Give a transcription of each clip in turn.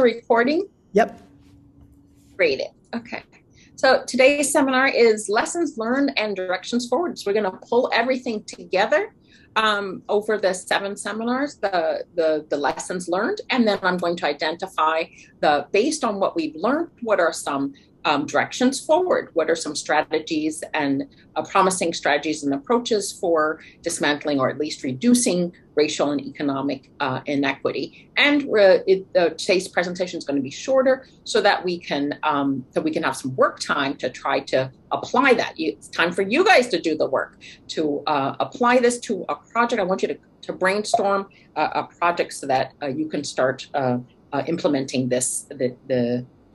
recording? Yep. Great. Okay. So today's seminar is lessons learned and directions forward. So we're going to pull everything together over the 7 seminars, the lessons learned, and then I'm going to identify based on what we've learned, what are some directions forward? What are some strategies and promising strategies and approaches for dismantling or at least reducing racial and economic inequity? And today's presentation is going to be shorter so that we can have some work time to try to apply that. It's time for you guys to do the work to apply this to a project. I want you to brainstorm a project so that you can start implementing this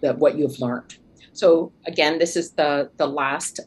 what you've learned. So again, this is the last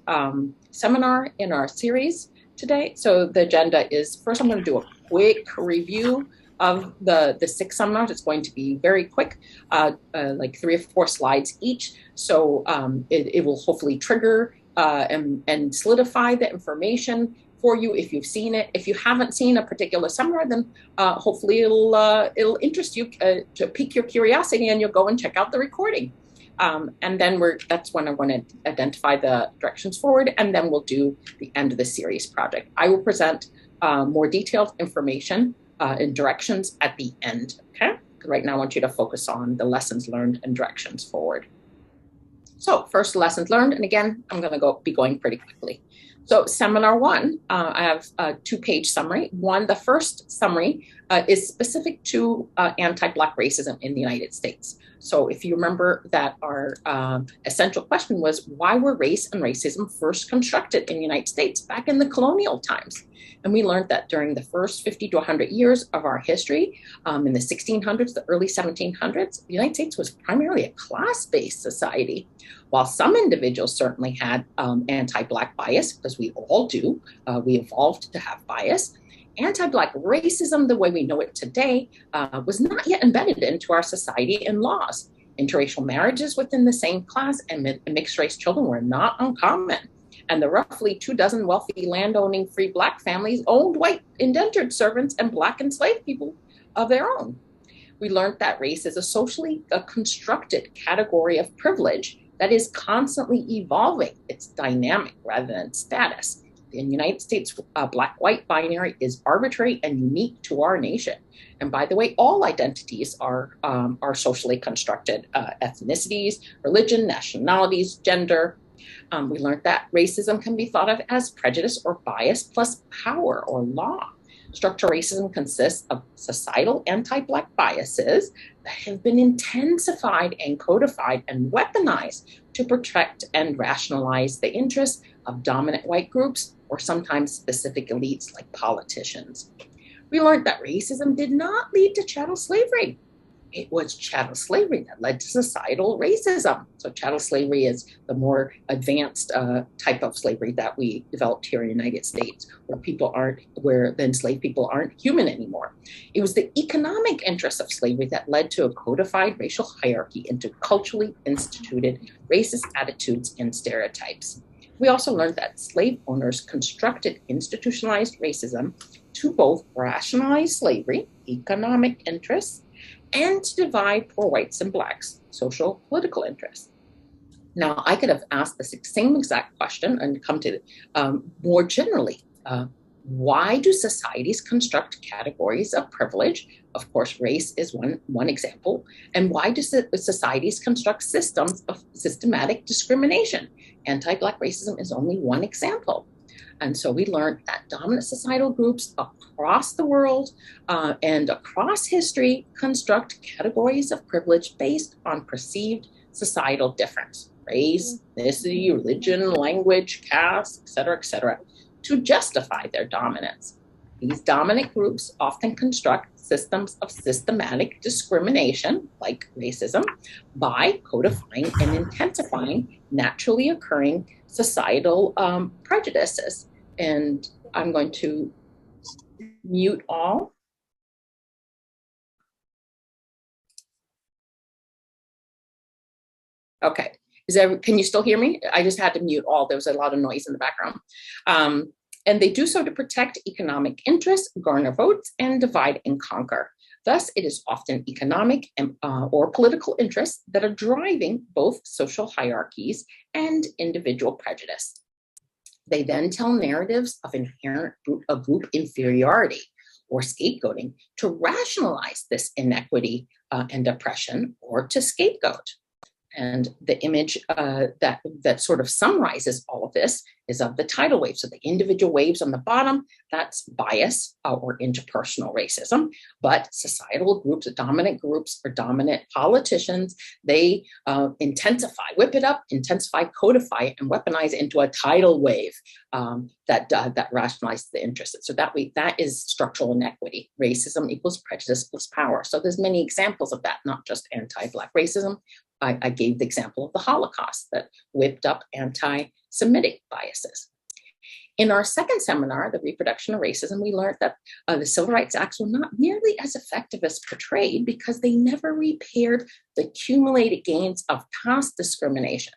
seminar in our series today. So the agenda is, first I'm going to do a quick review of the 6 seminars. It's going to be very quick, like 3 or 4 slides each. So it will hopefully trigger and solidify the information for you if you've seen it. If you haven't seen a particular seminar, then hopefully it'll interest you to pique your curiosity, and you'll go and check out the recording. And then that's when I want to identify the directions forward, and then we'll do the end of the series project. I will present more detailed information and directions at the end, okay? Right now I want you to focus on the lessons learned and directions forward. So first, lessons learned, and again, I'm going to be going pretty quickly. So seminar 1, I have a 2-page summary. The first summary is specific to anti-Black racism in the United States. So if you remember that our essential question was, why were race and racism first constructed in the United States back in the colonial times? And we learned that during the first 50 to 100 years of our history, in the 1600s, the early 1700s, the United States was primarily a class-based society. While some individuals certainly had anti-Black bias, because we all do, we evolved to have bias, anti-Black racism, the way we know it today, was not yet embedded into our society and laws. Interracial marriages within the same class and mixed-race children were not uncommon. And the roughly 24 wealthy landowning free Black families owned white indentured servants and Black enslaved people of their own. We learned that race is a socially constructed category of privilege that is constantly evolving. It's dynamic rather than status. In the United States, Black-white binary is arbitrary and unique to our nation. And by the way, all identities are socially constructed, ethnicities, religion, nationalities, gender. We learned that racism can be thought of as prejudice or bias plus power or law. Structural racism consists of societal anti-Black biases that have been intensified and codified and weaponized to protect and rationalize the interests of dominant white groups or sometimes specific elites like politicians. We learned that racism did not lead to chattel slavery. It was chattel slavery that led to societal racism. So chattel slavery is the more advanced type of slavery that we developed here in the United States, where the enslaved people aren't human anymore. It was the economic interests of slavery that led to a codified racial hierarchy into culturally instituted racist attitudes and stereotypes. We also learned that slave owners constructed institutionalized racism to both rationalize slavery, economic interests, and to divide poor whites and Blacks, social political interests. Now, I could have asked the same exact question and come to more generally. Why do societies construct categories of privilege? Of course, race is one example. And why do societies construct systems of systematic discrimination? Anti-Black racism is only one example. And so we learned that dominant societal groups across the world and across history construct categories of privilege based on perceived societal difference, race, ethnicity, religion, language, caste, et cetera, to justify their dominance. These dominant groups often construct systems of systematic discrimination, like racism, by codifying and intensifying naturally occurring societal prejudices. And I'm going to mute all. Okay. Can you still hear me? I just had to mute all. There was a lot of noise in the background. And they do so to protect economic interests, garner votes, and divide and conquer. Thus, it is often economic or political interests that are driving both social hierarchies and individual prejudice. They then tell narratives of inherent group inferiority or scapegoating to rationalize this inequity and oppression, or to scapegoat. And the image that sort of summarizes all of this is of the tidal wave. So the individual waves on the bottom, that's bias or interpersonal racism. But societal groups, dominant groups or dominant politicians, they intensify, whip it up, intensify, codify, and weaponize into a tidal wave that rationalizes the interests. So that is structural inequity. Racism equals prejudice plus power. So there's many examples of that, not just anti-Black racism. I gave the example of the Holocaust that whipped up anti-Semitic biases. In our second seminar, The Reproduction of Racism, we learned that the Civil Rights Acts were not nearly as effective as portrayed because they never repaired the accumulated gains of past discrimination.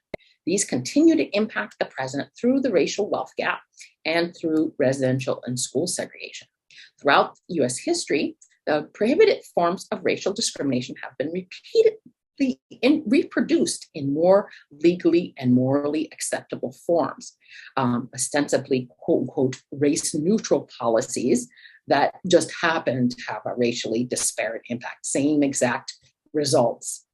These continue to impact the present through the racial wealth gap and through residential and school segregation. Throughout US history, the prohibited forms of racial discrimination have been reproduced in more legally and morally acceptable forms, ostensibly quote unquote race neutral policies that just happen to have a racially disparate impact, same exact results.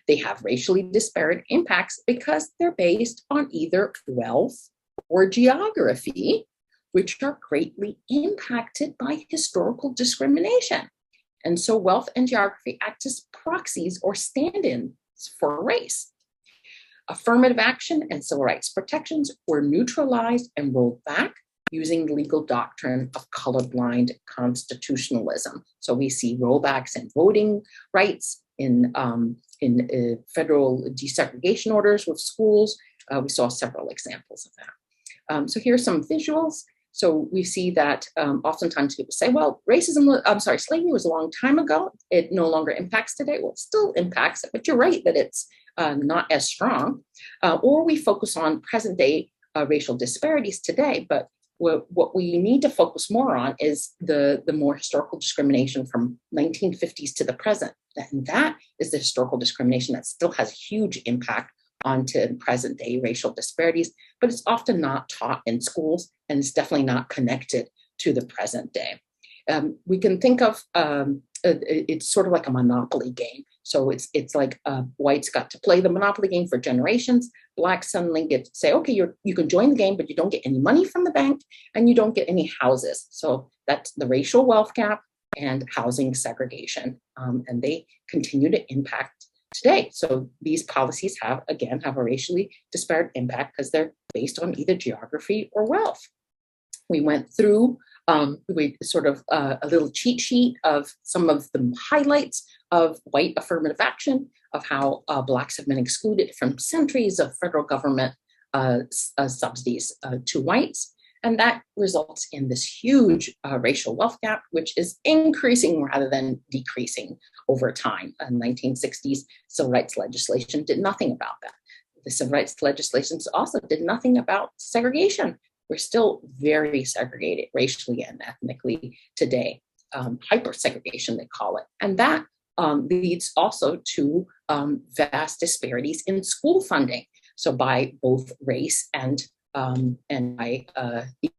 They have racially disparate impacts because they're based on either wealth or geography, which are greatly impacted by historical discrimination. And so wealth and geography act as proxies or stand-ins for race. Affirmative action and civil rights protections were neutralized and rolled back using the legal doctrine of colorblind constitutionalism. So we see rollbacks in voting rights, in federal desegregation orders with schools. We saw several examples of that. So here are some visuals. So we see that oftentimes people say, well, slavery was a long time ago. It no longer impacts today. Well, it still impacts it, but you're right that it's not as strong. Or we focus on present day racial disparities today, but what we need to focus more on is the more historical discrimination from 1950s to the present. And that is the historical discrimination that still has huge impact onto present day racial disparities, but it's often not taught in schools, and it's definitely not connected to the present day. We can think of it's sort of like a monopoly game. So it's like whites got to play the monopoly game for generations. Blacks suddenly get to say, okay, you can join the game, but you don't get any money from the bank and you don't get any houses. So that's the racial wealth gap and housing segregation. And they continue to impact today. So these policies have a racially disparate impact because they're based on either geography or wealth. We went through a little cheat sheet of some of the highlights of white affirmative action, of how Blacks have been excluded from centuries of federal government subsidies to whites. And that results in this huge racial wealth gap, which is increasing rather than decreasing over time. In the 1960s, civil rights legislation did nothing about that. The civil rights legislation also did nothing about segregation. We're still very segregated racially and ethnically today, hyper-segregation they call it. And that leads also to vast disparities in school funding. So by both race and by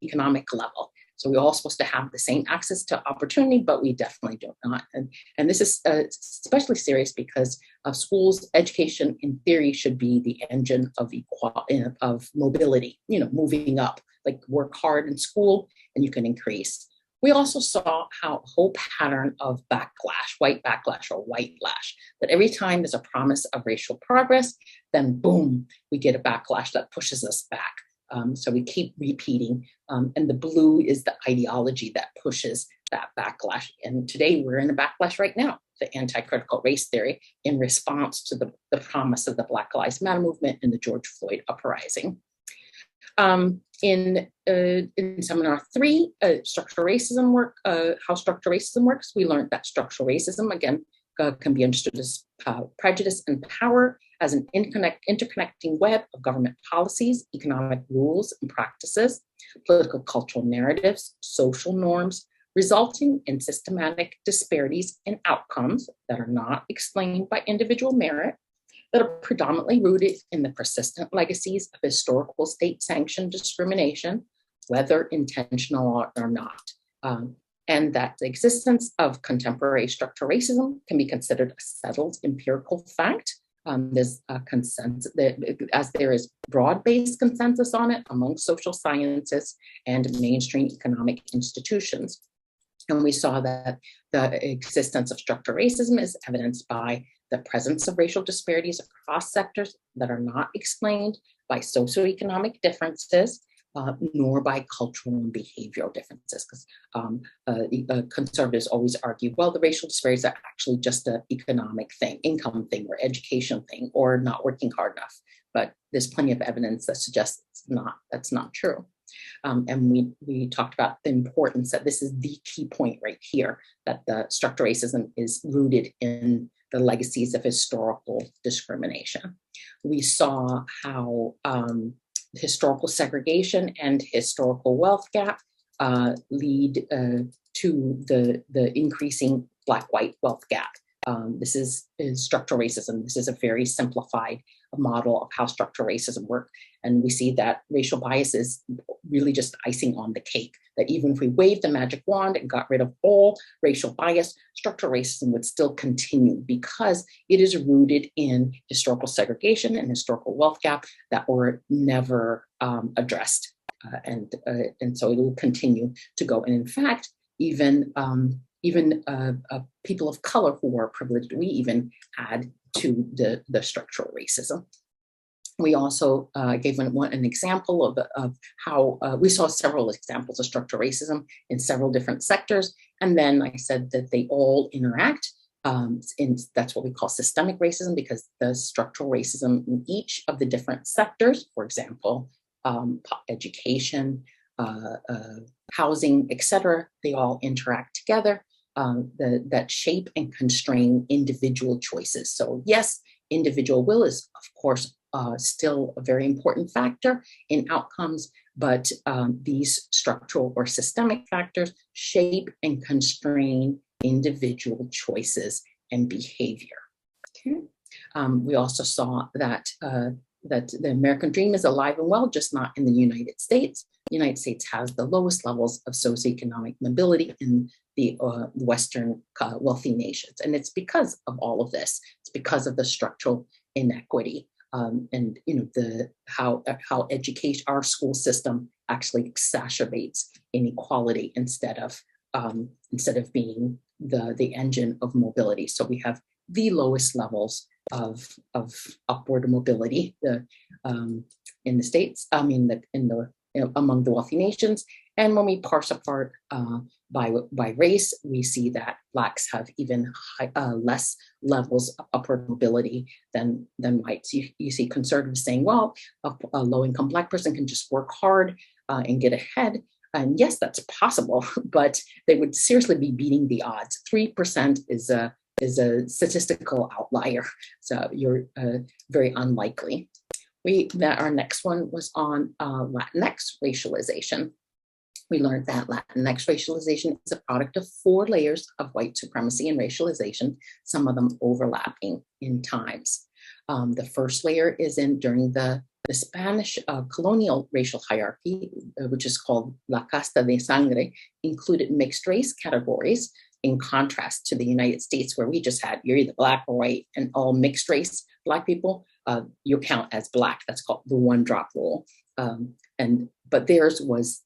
economic level. So we're all supposed to have the same access to opportunity, but we definitely do not. And this is especially serious because schools education in theory should be the engine of mobility, moving up, like work hard in school and you can increase. We also saw how a whole pattern of backlash, white backlash or whitelash, that every time there's a promise of racial progress, then boom, we get a backlash that pushes us back. So we keep repeating, and the blue is the ideology that pushes that backlash. And today we're in a backlash right now, the anti-critical race theory, in response to the promise of the Black Lives Matter movement and the George Floyd uprising. In seminar 3, structural racism work, how structural racism works, we learned that structural racism, again, can be understood as prejudice and power as an interconnecting web of government policies, economic rules and practices, political cultural narratives, social norms, resulting in systematic disparities in outcomes that are not explained by individual merit, that are predominantly rooted in the persistent legacies of historical state-sanctioned discrimination, whether intentional or not, and that the existence of contemporary structural racism can be considered a settled empirical fact. There's a consensus, as there is broad-based consensus on it among social scientists and mainstream economic institutions. And we saw that the existence of structural racism is evidenced by the presence of racial disparities across sectors that are not explained by socioeconomic differences, nor by cultural and behavioral differences, because conservatives always argue, well, the racial disparities are actually just an economic thing, income thing, or education thing, or not working hard enough. But there's plenty of evidence that suggests that's not true. And we talked about the importance that this is the key point right here, that the structural racism is rooted in the legacies of historical discrimination. We saw how historical segregation and historical wealth gap lead to the increasing Black-white wealth gap. This is structural racism. This is a very simplified model of how structural racism works. And we see that racial bias is really just icing on the cake, that even if we waved the magic wand and got rid of all racial bias, structural racism would still continue because it is rooted in historical segregation and historical wealth gap that were never addressed. And so it will continue to go. And in fact, even people of color who are privileged, we even add to the structural racism. We also gave an example of how we saw several examples of structural racism in several different sectors. And then I said that they all interact. That's what we call systemic racism, because the structural racism in each of the different sectors, for example, education, housing, etc., they all interact together. That shape and constrain individual choices. So yes, individual will is, of course, still a very important factor in outcomes, but these structural or systemic factors shape and constrain individual choices and behavior. Okay. We also saw that the American dream is alive and well, just not in the United States. The United States has the lowest levels of socioeconomic mobility in the Western wealthy nations. And it's because of all of this. It's because of the structural inequity and how education, our school system actually exacerbates inequality instead of being the engine of mobility. So we have the lowest levels of upward mobility in the States, among the wealthy nations. And when we parse apart by race, we see that Blacks have even less levels of upward mobility than whites. You see conservatives saying, well, a low-income Black person can just work hard and get ahead. And yes, that's possible, but they would seriously be beating the odds. 3% is a statistical outlier, so you're very unlikely. Our next one was on Latinx racialization. We learned that Latinx racialization is a product of 4 layers of white supremacy and racialization, some of them overlapping in times. The first layer is during the Spanish colonial racial hierarchy, which is called La Casta de Sangre, included mixed race categories, in contrast to the United States, where we just had, you're either Black or white, and all mixed race Black people, you count as Black. That's called the 1-drop rule. But theirs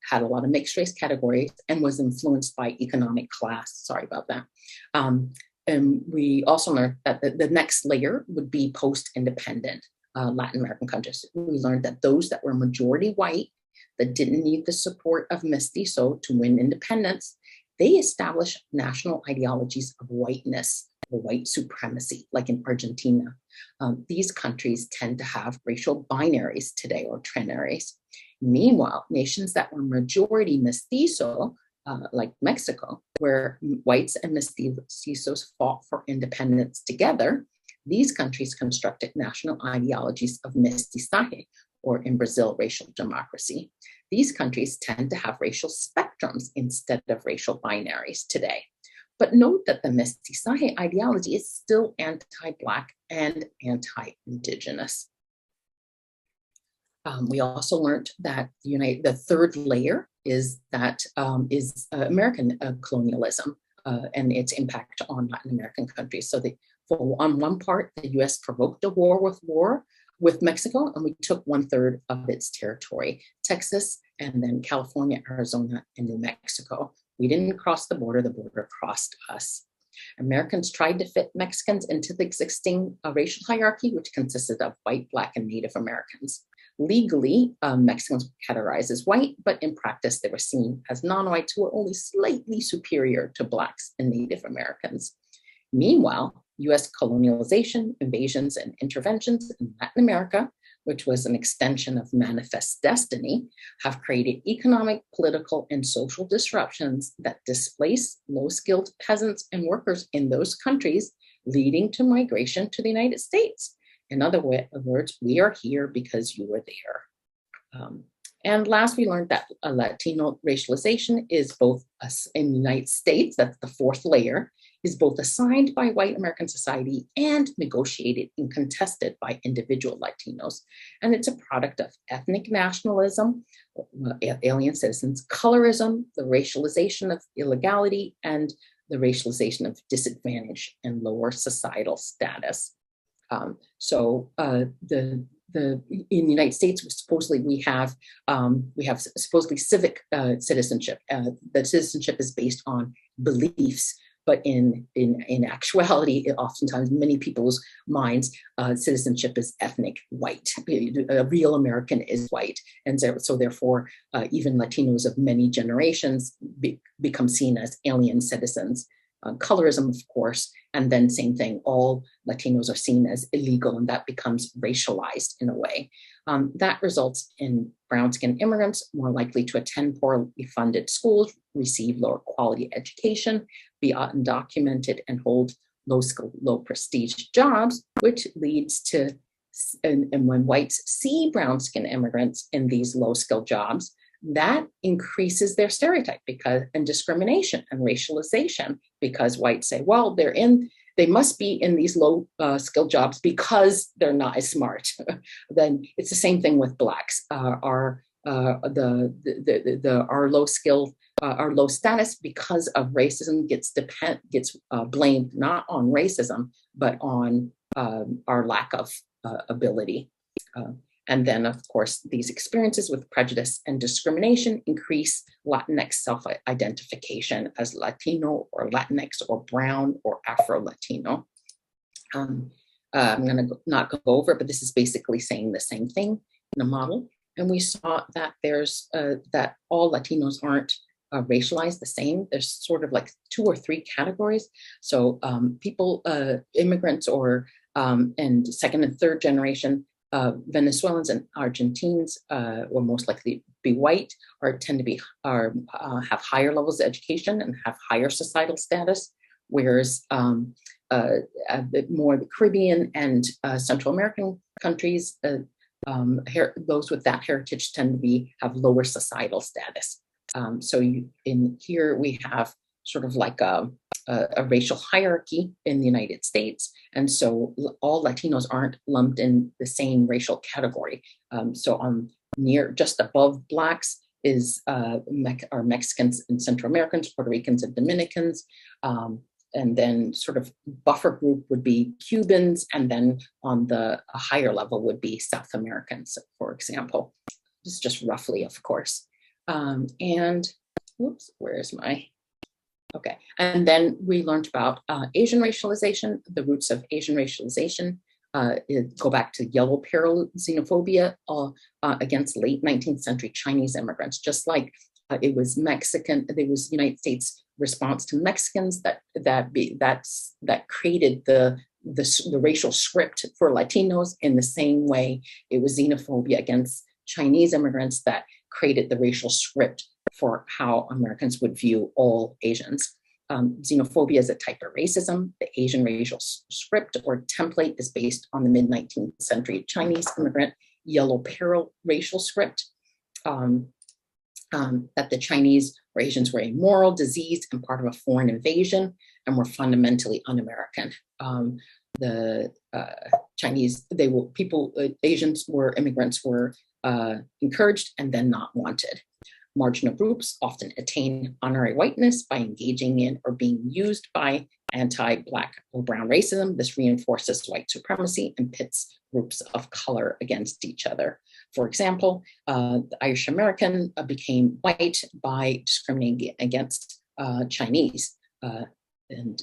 had a lot of mixed race categories and was influenced by economic class. Sorry about that. And we also learned that the next layer would be post-independent Latin American countries. We learned that those that were majority white, that didn't need the support of mestizo to win independence, they established national ideologies of whiteness, or white supremacy, like in Argentina. These countries tend to have racial binaries today, or trinaries. Meanwhile, nations that were majority mestizo, like Mexico, where whites and mestizos fought for independence together, these countries constructed national ideologies of mestizaje, or in Brazil, racial democracy. These countries tend to have racial spectrums instead of racial binaries today. But note that the mestizaje ideology is still anti-Black and anti-Indigenous. We also learned that the third layer is American colonialism and its impact on Latin American countries. So on one part, the US provoked a war with Mexico, and we took 1/3 of its territory, Texas, and then California, Arizona, and New Mexico. We didn't cross the border crossed us. Americans tried to fit Mexicans into the existing racial hierarchy, which consisted of white, Black, and Native Americans. Legally, Mexicans were categorized as white, but in practice, they were seen as non-whites who were only slightly superior to Blacks and Native Americans. Meanwhile, US colonialization, invasions, and interventions in Latin America, which was an extension of manifest destiny, have created economic, political, and social disruptions that displace low-skilled peasants and workers in those countries, leading to migration to the United States. In other words, we are here because you were there. And last, we learned that Latino racialization is both in the United States, that's the fourth layer, is both assigned by white American society and negotiated and contested by individual Latinos. And it's a product of ethnic nationalism, alien citizens, colorism, the racialization of illegality, and the racialization of disadvantage and lower societal status. In the United States, we have supposedly civic citizenship. The citizenship is based on beliefs, but in actuality, oftentimes many people's minds, citizenship is ethnic white. A real American is white, and so therefore, even Latinos of many generations become seen as alien citizens. Colorism, of course, and then same thing, all Latinos are seen as illegal, and that becomes racialized in a way. That results in brown-skinned immigrants more likely to attend poorly funded schools, receive lower quality education, be undocumented, and hold low-skilled, low-prestige jobs, which leads to, and when whites see brown-skinned immigrants in these low-skilled jobs, that increases their stereotype and discrimination and racialization, because whites say, well, they must be in these low skilled jobs because they're not as smart. Then it's the same thing with Blacks. Our low skill, our low status because of racism gets blamed not on racism, but on our lack of ability. And then, of course, these experiences with prejudice and discrimination increase Latinx self-identification as Latino or Latinx or Brown or Afro-Latino. I'm going to not go over it, but this is basically saying the same thing in the model. And we saw that that all Latinos aren't racialized the same. There's sort of like 2 or 3 categories. So immigrants or and second and third generation Venezuelans and Argentines will most likely be white, or tend to have higher levels of education and have higher societal status, whereas a bit more the Caribbean and Central American countries, those with that heritage tend to have lower societal status. So in here we have sort of like a racial hierarchy in the United States. And so all Latinos aren't lumped in the same racial category. So on just above Blacks are Mexicans and Central Americans, Puerto Ricans and Dominicans. And then sort of buffer group would be Cubans. And then on a higher level would be South Americans, for example. This is just roughly, of course. Okay, and then we learned about Asian racialization. The roots of Asian racialization go back to yellow peril xenophobia against late 19th century Chinese immigrants, just like it was United States response to Mexicans that created the racial script for Latinos. In the same way, it was xenophobia against Chinese immigrants that created the racial script for how Americans would view all Asians. Xenophobia is a type of racism. The Asian racial script or template is based on the mid-19th century Chinese immigrant yellow peril racial script, that the Chinese or Asians were immoral, diseased, and part of a foreign invasion, and were fundamentally un-American. The Chinese, Asians were immigrants were encouraged and then not wanted. Marginal groups often attain honorary whiteness by engaging in or being used by anti-Black or brown racism. This reinforces white supremacy and pits groups of color against each other. For example, the Irish American became white by discriminating against Chinese. And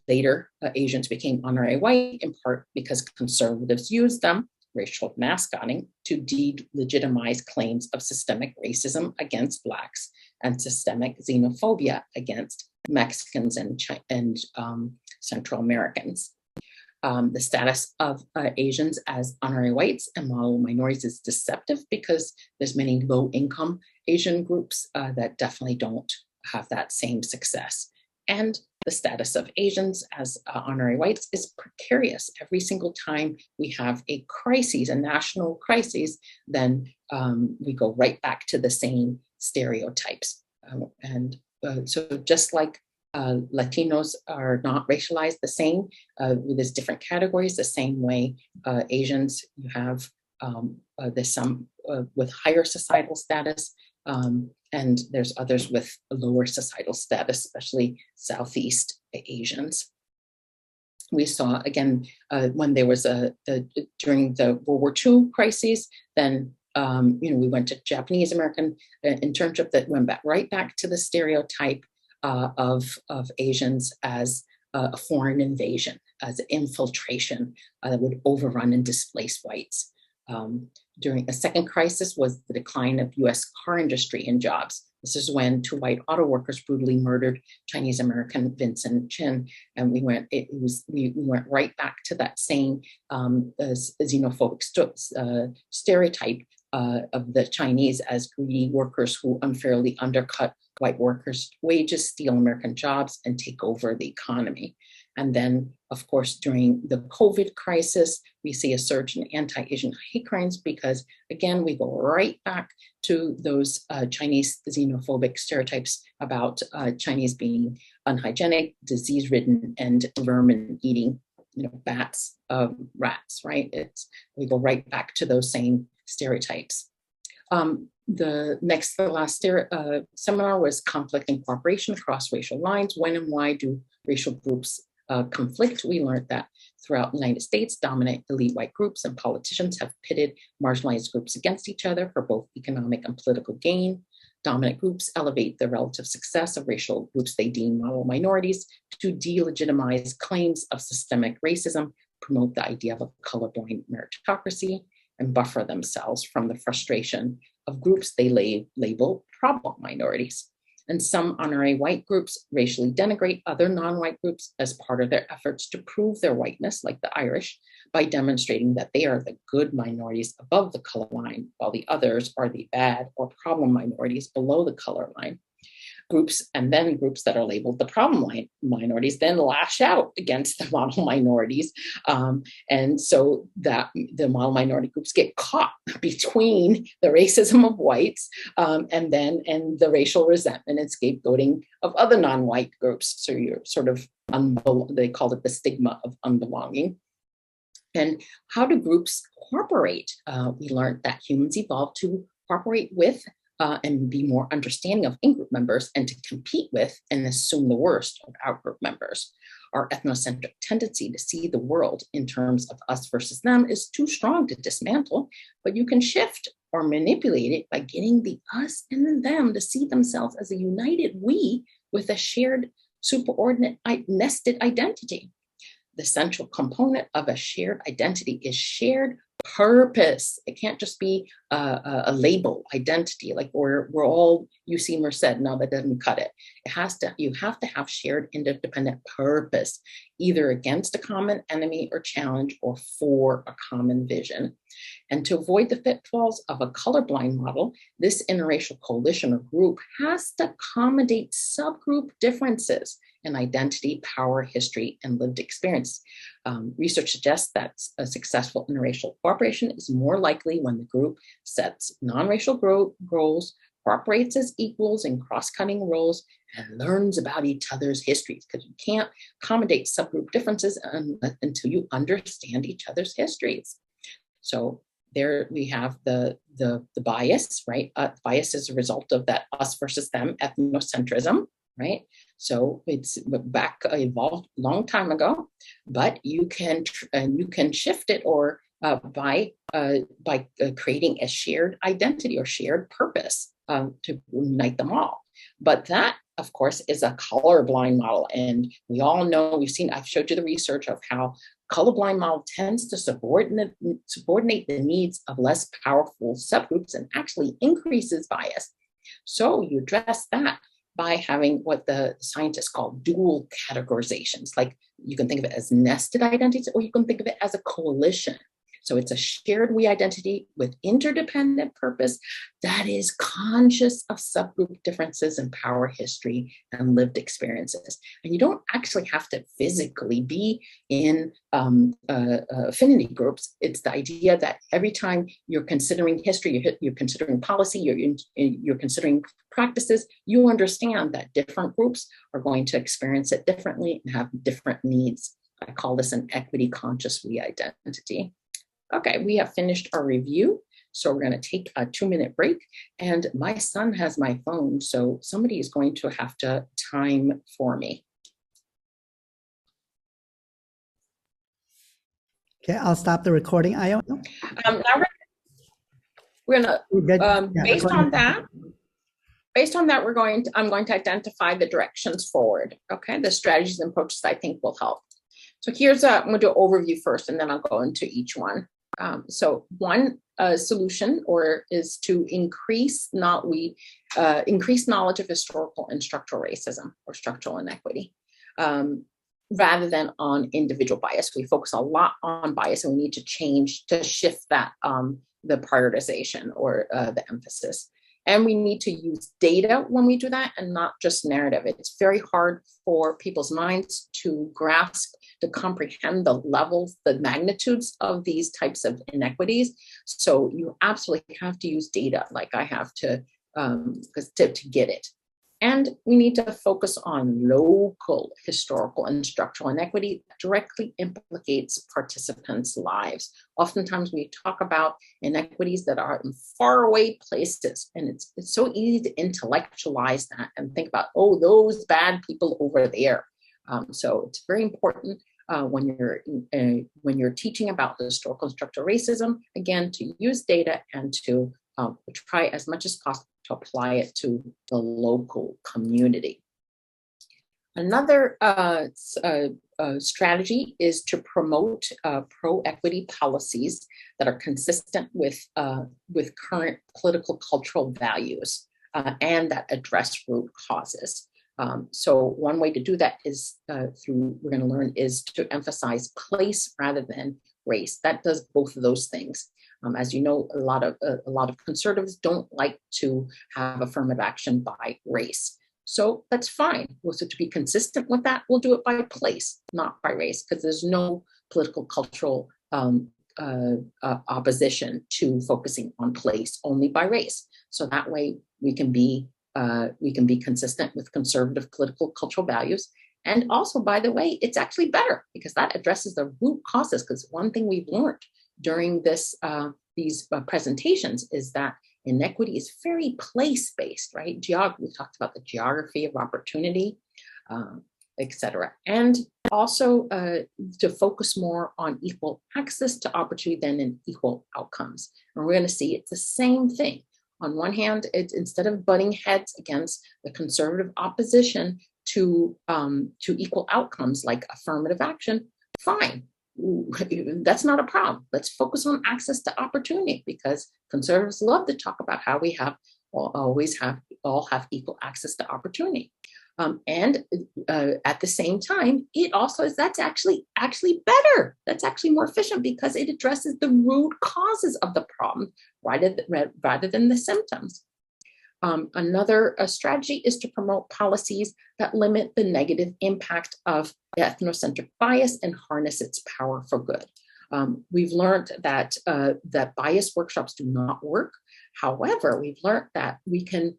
later, Asians became honorary white, in part because conservatives used them, racial mascoting, to delegitimize claims of systemic racism against Blacks and systemic xenophobia against Mexicans and Central Americans. The status of Asians as honorary whites and model minorities is deceptive because there's many low-income Asian groups that definitely don't have that same success. And the status of Asians as honorary whites is precarious. Every single time we have a crisis, a national crisis, then we go right back to the same stereotypes. So just like Latinos are not racialized the same, there's different categories, the same way Asians, you have, there's some with higher societal status, and there's others with lower societal status, especially Southeast Asians. We saw, again, when there was during the World War II crises, then we went to Japanese American internship that went right back to the stereotype of Asians as a foreign invasion, as infiltration that would overrun and displace whites. During a second crisis was the decline of US car industry and jobs. This is when two white auto workers brutally murdered Chinese American Vincent Chin. And we went right back to that same xenophobic stereotype of the Chinese as greedy workers who unfairly undercut white workers' wages, steal American jobs, and take over the economy. And then, of course, during the COVID crisis, we see a surge in anti-Asian hate crimes because, again, we go right back to those Chinese xenophobic stereotypes about Chinese being unhygienic, disease-ridden, and vermin-eating, bats, rats, right? We go right back to those same stereotypes. The last seminar was conflict and cooperation across racial lines. When and why do racial groups conflict? We learned that throughout the United States, dominant elite white groups and politicians have pitted marginalized groups against each other for both economic and political gain. Dominant groups elevate the relative success of racial groups they deem model minorities to delegitimize claims of systemic racism, promote the idea of a colorblind meritocracy, and buffer themselves from the frustration of groups they label problem minorities. And some honorary white groups racially denigrate other non-white groups as part of their efforts to prove their whiteness, like the Irish, by demonstrating that they are the good minorities above the color line, while the others are the bad or problem minorities below the color line. Groups that are labeled the problem minorities then lash out against the model minorities. And so that the model minority groups get caught between the racism of whites and the racial resentment and scapegoating of other non-white groups. So you're sort of, they call it the stigma of unbelonging. And how do groups cooperate? We learned that humans evolved to cooperate with and be more understanding of in-group members and to compete with and assume the worst of out-group members. Our ethnocentric tendency to see the world in terms of us versus them is too strong to dismantle, but you can shift or manipulate it by getting the us and the them to see themselves as a united we with a shared superordinate nested identity. The central component of a shared identity is shared purpose. It can't just be a label identity, like we're all UC Merced. No, that doesn't cut it. You have to have shared interdependent purpose, either against a common enemy or challenge or for a common vision. And to avoid the pitfalls of a colorblind model, this interracial coalition or group has to accommodate subgroup differences and identity, power, history, and lived experience. Research suggests that a successful interracial cooperation is more likely when the group sets non-racial goals, cooperates as equals in cross-cutting roles, and learns about each other's histories, because you can't accommodate subgroup differences until you understand each other's histories. So there we have the bias, right? Bias is a result of that us versus them ethnocentrism, right? So it's evolved a long time ago, but you can shift it or by creating a shared identity or shared purpose to unite them all. But that, of course, is a colorblind model, and we all know I've showed you the research of how colorblind model tends to subordinate the needs of less powerful subgroups and actually increases bias. So you address that by having what the scientists call dual categorizations. Like, you can think of it as nested identities, or you can think of it as a coalition. So it's a shared we identity with interdependent purpose that is conscious of subgroup differences in power, history, and lived experiences. And you don't actually have to physically be in affinity groups. It's the idea that every time you're considering history, you're considering policy, you're considering practices, you understand that different groups are going to experience it differently and have different needs. I call this an equity conscious we identity. Okay, we have finished our review. So we're going to take a 2-minute break, and my son has my phone, so somebody is going to have to time for me. Okay, I'll stop the recording. Now we're going to, based on that, I'm going to identify the directions forward. Okay, the strategies and approaches I think will help. So here's I'm going to do an overview first, and then I'll go into each one. So one solution is to increase knowledge of historical and structural racism or structural inequity, rather than on individual bias. We focus a lot on bias, and we need to shift that the prioritization or the emphasis. And we need to use data when we do that, and not just narrative. It's very hard for people's minds to grasp, to comprehend the levels, the magnitudes of these types of inequities. So you absolutely have to use data, like I have to get it. And we need to focus on local historical and structural inequity that directly implicates participants' lives. Oftentimes we talk about inequities that are in faraway places, and it's so easy to intellectualize that and think about, oh, those bad people over there. So it's very important when you're teaching about the historical and structural racism, again, to use data and to try as much as possible to apply it to the local community. Another strategy is to promote pro-equity policies that are consistent with current political cultural values and that address root causes. So one way to do that is we're going to learn is to emphasize place rather than race. That does both of those things. As you know, a lot of conservatives don't like to have affirmative action by race. So that's fine. So to be consistent with that, we'll do it by place, not by race, because there's no political cultural opposition to focusing on place, only by race. So that way we can be consistent with conservative political cultural values. And also, by the way, it's actually better because that addresses the root causes. Because one thing we've learned during these presentations is that inequity is very place-based, right? We talked about the geography of opportunity, et cetera. And also to focus more on equal access to opportunity than in equal outcomes. And we're going to see it's the same thing. On one hand, it's instead of butting heads against the conservative opposition to equal outcomes like affirmative action, fine. That's not a problem. Let's focus on access to opportunity, because conservatives love to talk about how we all have equal access to opportunity. And at the same time, it also is that's actually better. That's actually more efficient because it addresses the root causes of the problem rather than the symptoms. Another strategy is to promote policies that limit the negative impact of ethnocentric bias and harness its power for good. We've learned that bias workshops do not work. However, we've learned that we can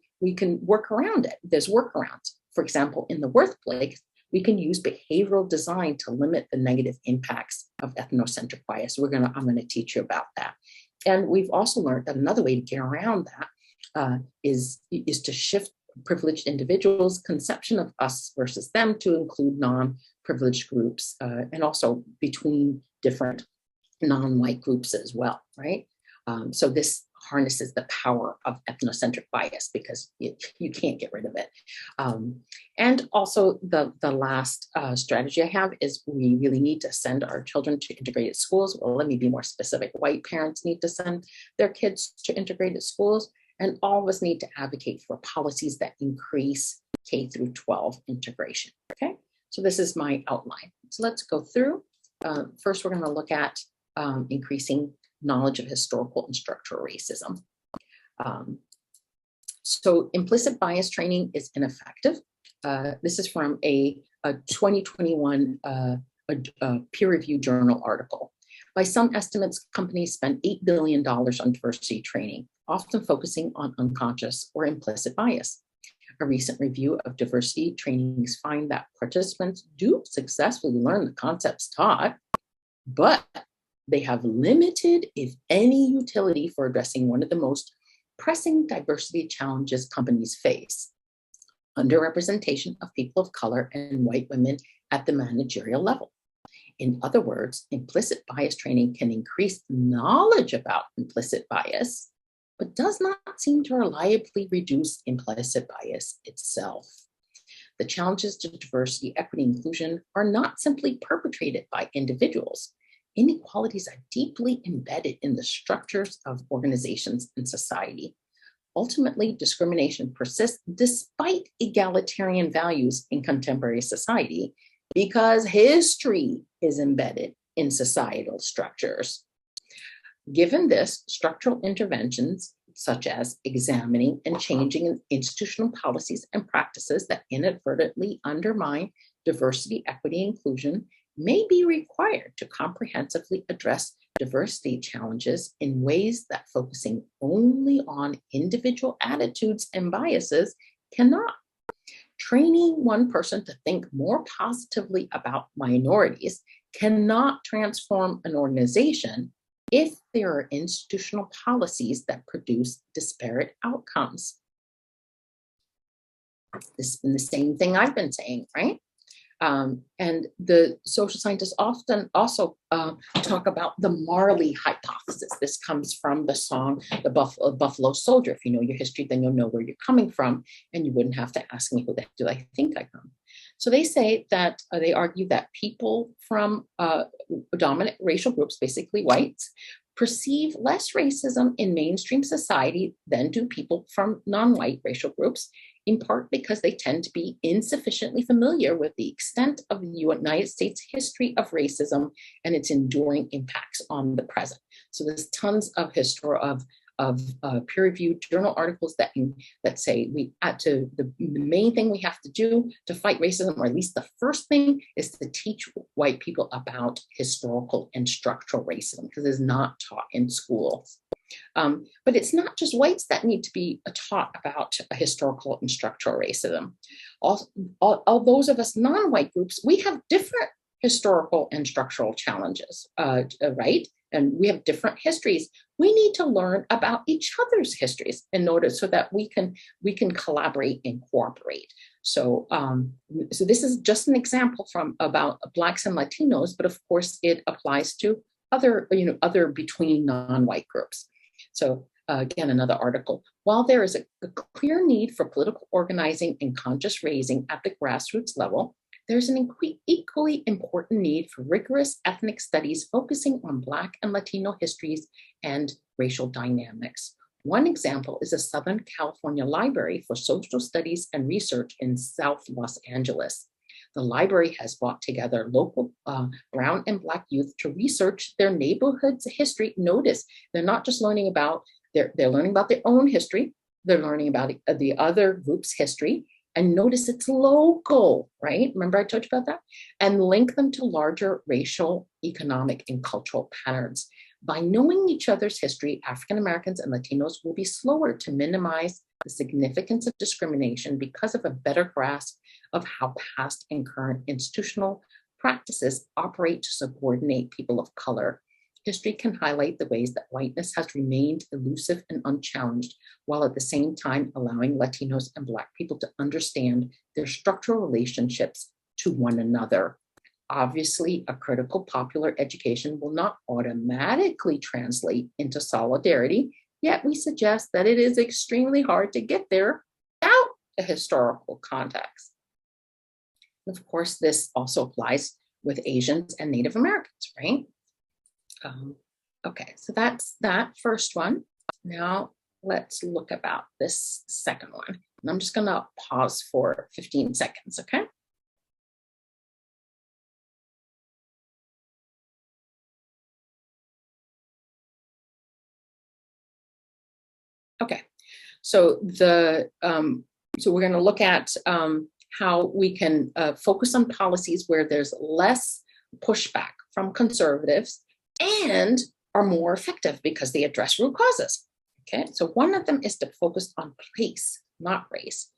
work around it. There's workarounds. For example, in the workplace, we can use behavioral design to limit the negative impacts of ethnocentric bias. I'm going to teach you about that. And we've also learned that another way to get around that is to shift privileged individuals' conception of us versus them to include non-privileged groups, and also between different non-white groups as well, right? So this harnesses the power of ethnocentric bias because you can't get rid of it. And also the last strategy I have is we really need to send our children to integrated schools. Well, let me be more specific. White parents need to send their kids to integrated schools, and all of us need to advocate for policies that increase K through 12 integration, okay? So this is my outline. So let's go through. First, we're gonna look at increasing knowledge of historical and structural racism. So implicit bias training is ineffective. This is from a 2021 peer-reviewed journal article. By some estimates, companies spend $8 billion on diversity training, often focusing on unconscious or implicit bias. A recent review of diversity trainings find that participants do successfully learn the concepts taught, but they have limited, if any, utility for addressing one of the most pressing diversity challenges companies face: underrepresentation of people of color and white women at the managerial level. In other words, implicit bias training can increase knowledge about implicit bias, but does not seem to reliably reduce implicit bias itself. The challenges to diversity, equity, inclusion are not simply perpetrated by individuals. Inequalities are deeply embedded in the structures of organizations and society. Ultimately, discrimination persists despite egalitarian values in contemporary society because history is embedded in societal structures. Given this, structural interventions such as examining and changing institutional policies and practices that inadvertently undermine diversity, equity, and inclusion may be required to comprehensively address diversity challenges in ways that focusing only on individual attitudes and biases cannot. Training one person to think more positively about minorities cannot transform an organization if there are institutional policies that produce disparate outcomes. This has been the same thing I've been saying, right? And the social scientists often also talk about the Marley hypothesis. This comes from the song, The Buffalo Soldier. If you know your history, then you'll know where you're coming from, and you wouldn't have to ask me, who the heck do I think I come? So they say that, they argue that people from dominant racial groups, basically whites, perceive less racism in mainstream society than do people from non-white racial groups, in part because they tend to be insufficiently familiar with the extent of the United States history of racism and its enduring impacts on the present. So there's tons of peer-reviewed journal articles that say the main thing we have to do to fight racism, or at least the first thing, is to teach white people about historical and structural racism, because it's not taught in schools. But it's not just whites that need to be taught about historical and structural racism. All those of us non-white groups, we have different historical and structural challenges, right? And we have different histories. We need to learn about each other's histories in order so that we can collaborate and cooperate. So, so this is just an example about Blacks and Latinos, but of course it applies to other between non-white groups. So again, another article. While there is a clear need for political organizing and conscious raising at the grassroots level, there's an equally important need for rigorous ethnic studies focusing on Black and Latino histories and racial dynamics. One example is the Southern California Library for Social Studies and Research in South Los Angeles. The library has brought together local brown and Black youth to research their neighborhood's history. Notice they're not just learning about they're learning about their own history, They're learning about the other group's history and notice it's local, right? Remember I told you about that? And link them to larger racial, economic, and cultural patterns. By knowing each other's history, African Americans and Latinos will be slower to minimize the significance of discrimination because of a better grasp of how past and current institutional practices operate to subordinate people of color. History can highlight the ways that whiteness has remained elusive and unchallenged, while at the same time allowing Latinos and Black people to understand their structural relationships to one another. Obviously, a critical popular education will not automatically translate into solidarity, yet we suggest that it is extremely hard to get there without a historical context. And of course, this also applies with Asians and Native Americans, right? Okay, so that's that first one. Now let's look about this second one. And I'm just gonna pause for 15 seconds, okay? Okay, so we're gonna look at how we can focus on policies where there's less pushback from conservatives and are more effective because they address root causes. Okay, so one of them is to focus on place, not race.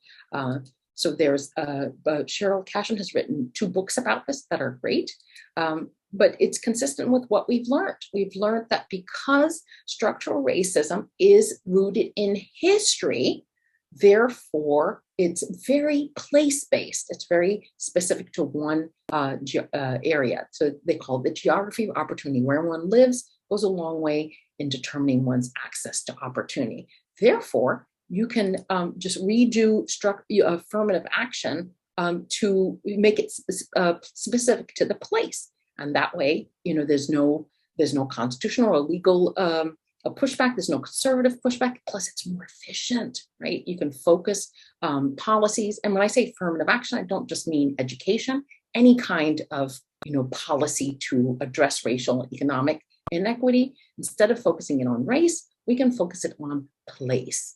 So there's Cheryl Cashin has written 2 books about this that are great, but it's consistent with what we've learned. We've learned that because structural racism is rooted in history, therefore it's very place-based. It's very specific to one area. So they call it the geography of opportunity. Where one lives goes a long way in determining one's access to opportunity. Therefore, you can just redo affirmative action to make it specific to the place. And that way, there's no constitutional or legal a pushback, there's no conservative pushback, plus it's more efficient, right? You can focus policies. And when I say affirmative action, I don't just mean education, any kind of policy to address racial and economic inequity. Instead of focusing it on race, we can focus it on place.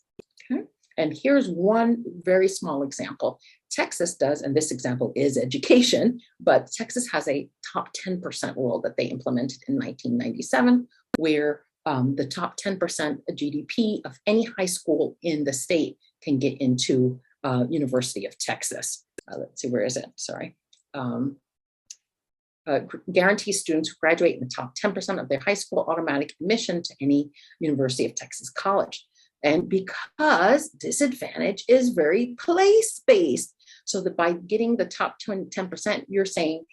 Okay? And here's one very small example. Texas does, and this example is education, but Texas has a top 10% rule that they implemented in 1997, where the top 10% GDP of any high school in the state can get into University of Texas. Let's see, where is it? Sorry. Guarantees students who graduate in the top 10% of their high school automatic admission to any University of Texas college. And because disadvantage is very place-based, so that by getting the top 10%, you're saying,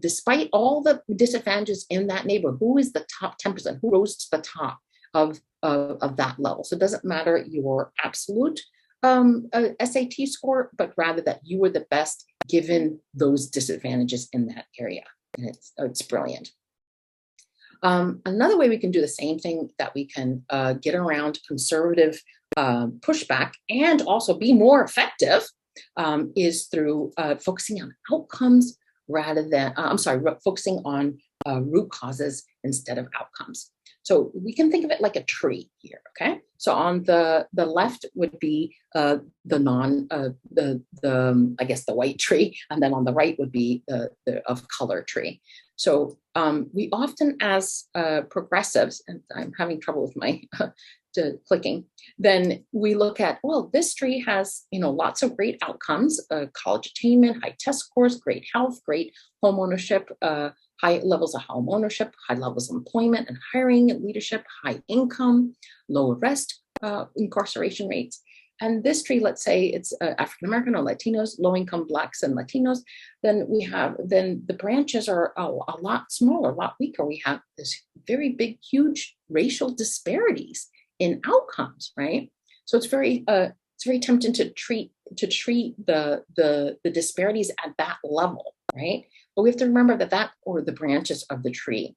despite all the disadvantages in that neighborhood, who is the top 10%? Who rose to the top of that level? So it doesn't matter your absolute SAT score, but rather that you were the best given those disadvantages in that area. And it's brilliant. Another way we can do the same thing, that we can get around conservative pushback and also be more effective, is through focusing on outcomes rather than, focusing on root causes instead of outcomes. So we can think of it like a tree here, okay? So on the left would be the white tree, and then on the right would be the of color tree. So we often, as progressives, and I'm having trouble with my clicking, then we look at, well, this tree has, lots of great outcomes, college attainment, high test scores, great health, great home ownership, high levels of home ownership, high levels of employment and hiring and leadership, high income, low arrest, incarceration rates. And this tree, let's say it's African-American or Latinos, low-income Blacks and Latinos, then the branches are a lot smaller, a lot weaker. We have this very big, huge racial disparities in outcomes, right? So it's very tempting to treat the disparities at that level, right? But we have to remember that or the branches of the tree.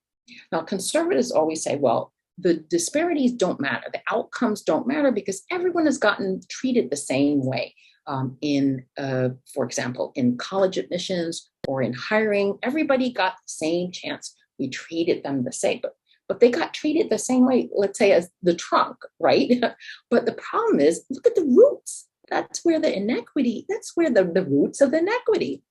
Now, conservatives always say, well, the disparities don't matter, the outcomes don't matter, because everyone has gotten treated the same way. For example, in college admissions or in hiring, everybody got the same chance. We treated them the same. but they got treated the same way, let's say, as the trunk, right? But the problem is, look at the roots. That's where the inequity, that's where the roots of the inequity.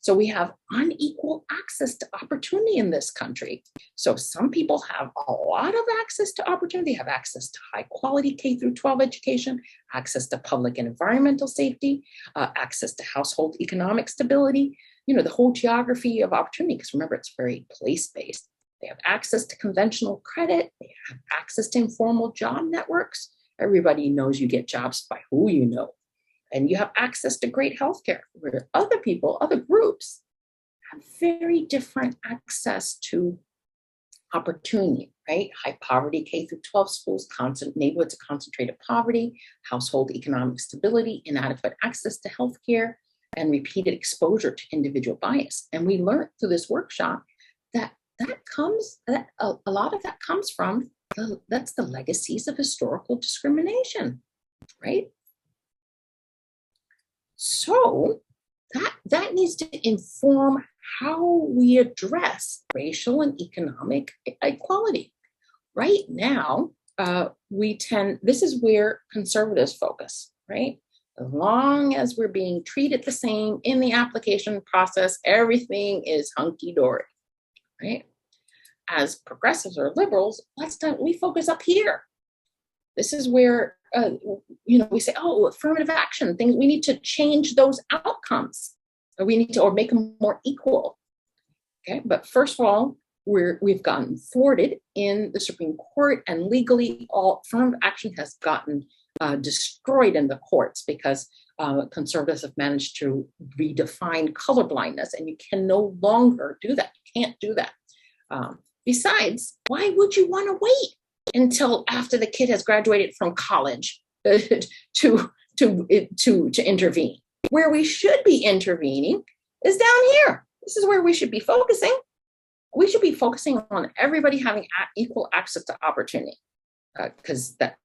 So we have unequal access to opportunity in this country. So some people have a lot of access to opportunity, have access to high quality K through 12 education, access to public and environmental safety, access to household economic stability, the whole geography of opportunity, because remember, it's very place-based. They have access to conventional credit. They have access to informal job networks. Everybody knows you get jobs by who you know. And you have access to great healthcare, where other people, other groups have very different access to opportunity, right? High poverty K through 12 schools, neighborhoods of concentrated poverty, household economic stability, inadequate access to healthcare, and repeated exposure to individual bias. And we learned through this workshop that a lot of that comes from that's the legacies of historical discrimination, right? So that needs to inform how we address racial and economic equality. Right now, this is where conservatives focus, right? As long as we're being treated the same in the application process, everything is hunky-dory, right? As progressives or liberals, we focus up here. This is where, we say, affirmative action, things, we need to change those outcomes. Or we need to, or make them more equal. Okay, but first of all, we've gotten thwarted in the Supreme Court, and legally all affirmative action has gotten destroyed in the courts because conservatives have managed to redefine colorblindness, and you can no longer do that. You can't do that. Besides, why would you want to wait until after the kid has graduated from college to intervene? Where we should be intervening is down here. This is where we should be focusing. We should be focusing on everybody having equal access to opportunity, because that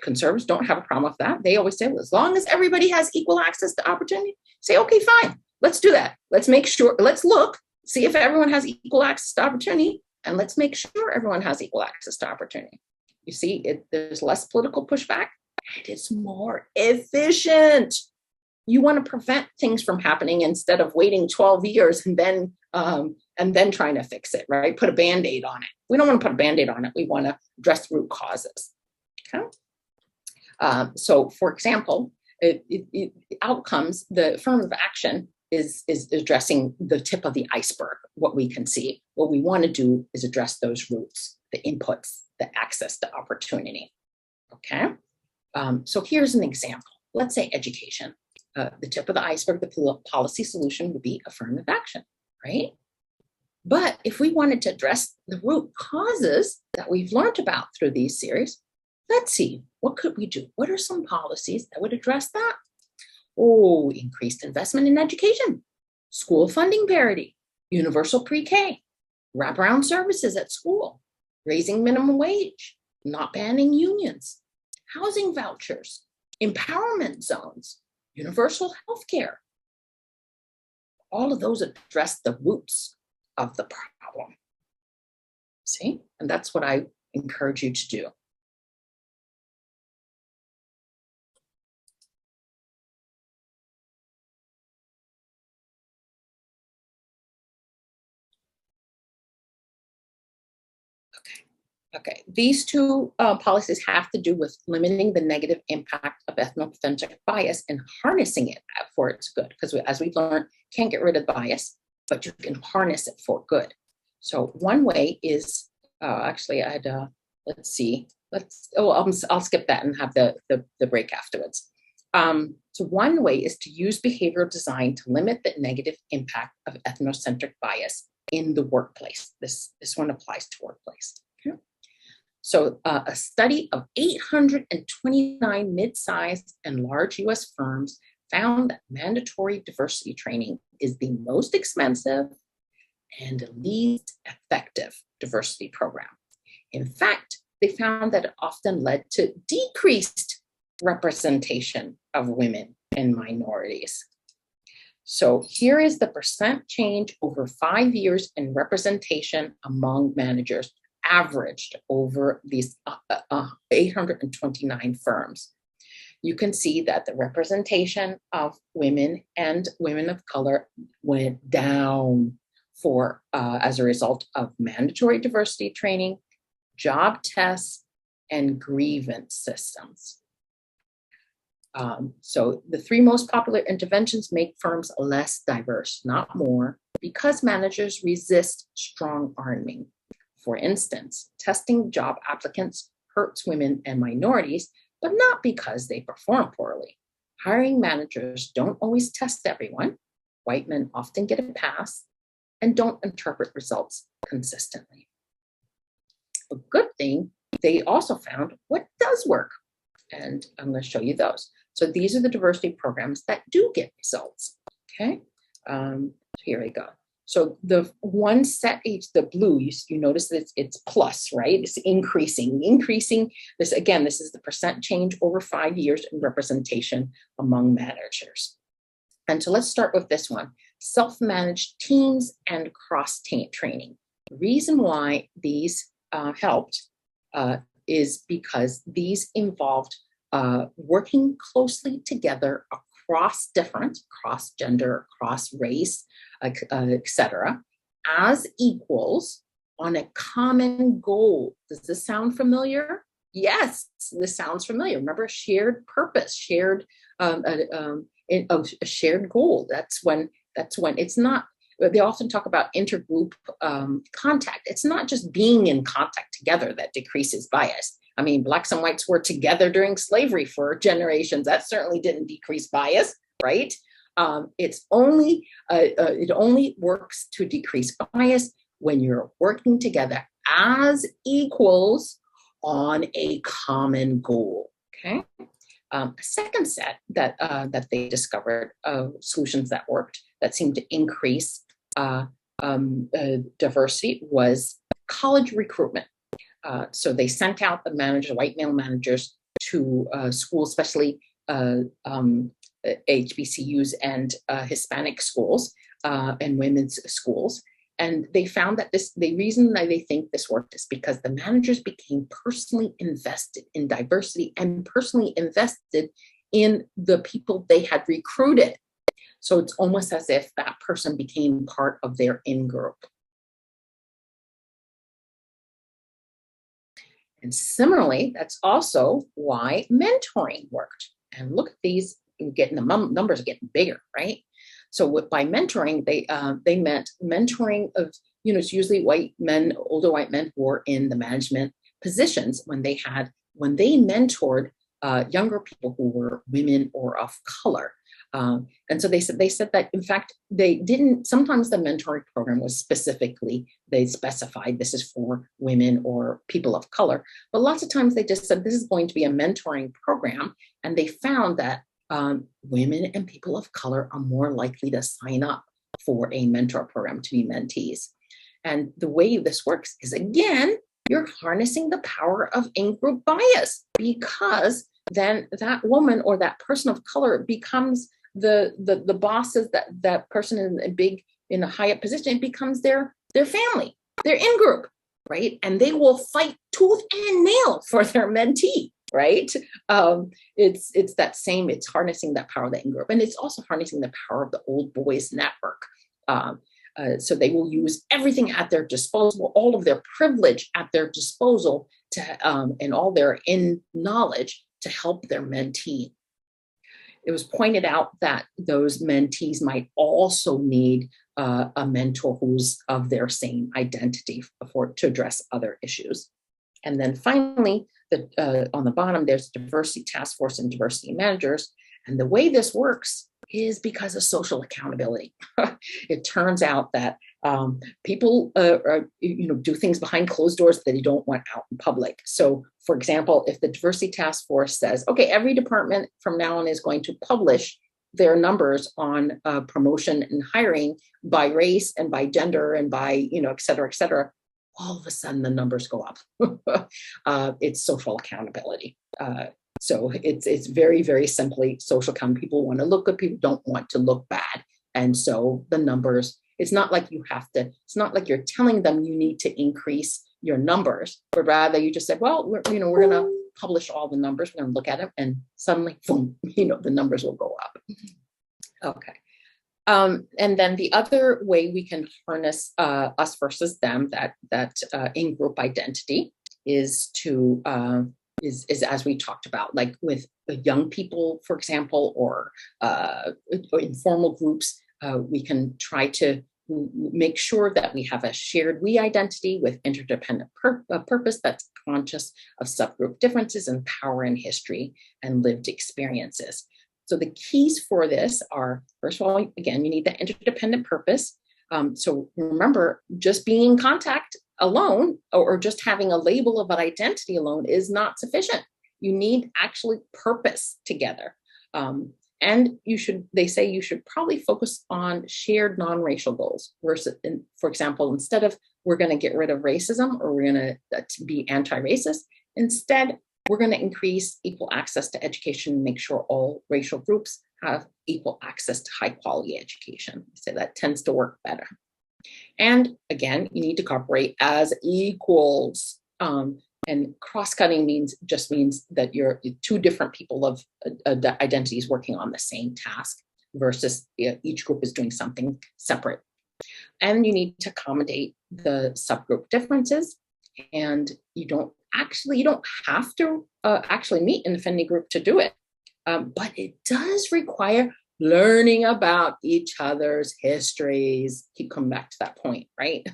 conservatives don't have a problem with that. They always say, well, as long as everybody has equal access to opportunity, say, okay, fine, let's do that. Let's make sure, let's look, see if everyone has equal access to opportunity, and let's make sure everyone has equal access to opportunity. You see, there's less political pushback, and it's more efficient. You want to prevent things from happening instead of waiting 12 years and then trying to fix it, right? Put a Band-Aid on it. We don't want to put a Band-Aid on it. We want to address root causes. Okay. So, for example, outcomes, the affirmative action is addressing the tip of the iceberg, what we can see. What we want to do is address those roots, the inputs, the access to opportunity. Okay. So here's an example. Let's say education. The tip of the iceberg, the policy solution would be affirmative action, right? But if we wanted to address the root causes that we've learned about through these series, let's see, what could we do? What are some policies that would address that? Oh, increased investment in education, school funding parity, universal pre-K, wraparound services at school, raising minimum wage, not banning unions, housing vouchers, empowerment zones, universal health care. All of those address the roots of the problem. See? And that's what I encourage you to do. Okay, these two policies have to do with limiting the negative impact of ethnocentric bias and harnessing it for its good. Because as we've learned, can't get rid of bias, but you can harness it for good. So one way is, actually I had, let's see, I'll skip that and have the break afterwards. So one way is to use behavioral design to limit the negative impact of ethnocentric bias in the workplace. This one applies to workplace. Okay. So a study of 829 mid-sized and large US firms found that mandatory diversity training is the most expensive and least effective diversity program. In fact, they found that it often led to decreased representation of women and minorities. So here is the percent change over 5 years in representation among managers averaged over these 829 firms, you can see that the representation of women and women of color went down for as a result of mandatory diversity training, job tests, and grievance systems. So the three most popular interventions make firms less diverse, not more, because managers resist strong arming. For instance, testing job applicants hurts women and minorities, but not because they perform poorly. Hiring managers don't always test everyone. White men often get a pass and don't interpret results consistently. A good thing, they also found what does work. And I'm going to show you those. So these are the diversity programs that do get results. Okay, here we go. So the one set each, the blue, you notice that it's plus, right? It's increasing. This again, this is the percent change over 5 years in representation among managers. And so let's start with this one, self-managed teams and cross-training. The reason why these helped is because these involved working closely together across gender, cross race, etc., as equals on a common goal. Does this sound familiar? Yes, this sounds familiar. Remember, shared purpose, a shared goal. That's when it's not. They often talk about intergroup contact. It's not just being in contact together that decreases bias. I mean, blacks and whites were together during slavery for generations. That certainly didn't decrease bias, right? It only works to decrease bias when you're working together as equals on a common goal. Okay. A second set that they discovered of solutions that worked that seemed to increase diversity was college recruitment. So they sent out the managers, white male managers, to schools, especially HBCUs and Hispanic schools and women's schools. And they found that the reason that they think this worked is because the managers became personally invested in diversity and personally invested in the people they had recruited. So it's almost as if that person became part of their in-group. And similarly, that's also why mentoring worked. And look at these, getting the numbers are getting bigger, right? So by mentoring, they meant mentoring of, it's usually white men, older white men who were in the management positions when they mentored younger people who were women or of color. And so they said that, in fact, sometimes the mentoring program was they specified this is for women or people of color, but lots of times they just said this is going to be a mentoring program. And they found that women and people of color are more likely to sign up for a mentor program to be mentees. And the way this works is, again, you're harnessing the power of in-group bias, because then that woman or that person of color becomes the bosses, that person in a high up position. It becomes their family, their in-group, right? And they will fight tooth and nail for their mentee, right? It's that same, it's harnessing that power of the in-group. And it's also harnessing the power of the old boys network. So they will use everything at their disposal, all of their privilege at their disposal and all their knowledge to help their mentee. It was pointed out that those mentees might also need a mentor who's of their same identity to address other issues. And then finally, on the bottom, there's a diversity task force and diversity managers. And the way this works is because of social accountability. It turns out that people do things behind closed doors that they don't want out in public. So, for example, if the diversity task force says, okay, every department from now on is going to publish their numbers on promotion and hiring by race and by gender and by, et cetera, all of a sudden the numbers go up. It's social accountability. So it's very, very simply social accountability. People want to look good, people don't want to look bad. And so the numbers, it's not like you're telling them you need to increase your numbers, but rather you just said, well, we're going to publish all the numbers. We're going to look at them, and suddenly, boom, the numbers will go up. Okay. And then the other way we can harness us versus them, that in-group identity, is to is as we talked about, like with young people, for example, or informal groups. We can try to make sure that we have a shared we identity with interdependent purpose that's conscious of subgroup differences and power in history and lived experiences. So the keys for this are, first of all, again, you need that interdependent purpose. So remember, just being in contact alone, or just having a label of an identity alone, is not sufficient. You need actually purpose together. And they say you should probably focus on shared non-racial goals versus, for example, instead of we're going to get rid of racism, or we're going to be anti-racist, instead, we're going to increase equal access to education and make sure all racial groups have equal access to high quality education. So that tends to work better. And again, you need to cooperate as equals. And cross-cutting means that you're two different people of identities working on the same task versus each group is doing something separate. And you need to accommodate the subgroup differences. And you don't have to actually meet an affinity group to do it. But it does require learning about each other's histories. Keep coming back to that point, right?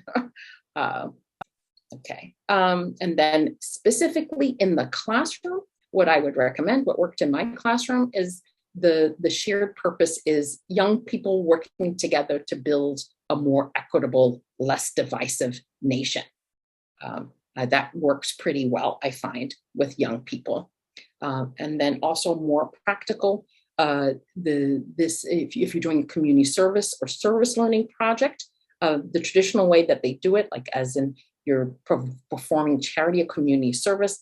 Okay. And then specifically in the classroom, what I would recommend, what worked in my classroom, is the shared purpose is young people working together to build a more equitable, less divisive nation. That works pretty well, I find, with young people. And then also more practical, if you're doing a community service or service learning project, the traditional way that they do it, like as in you're performing charity or community service,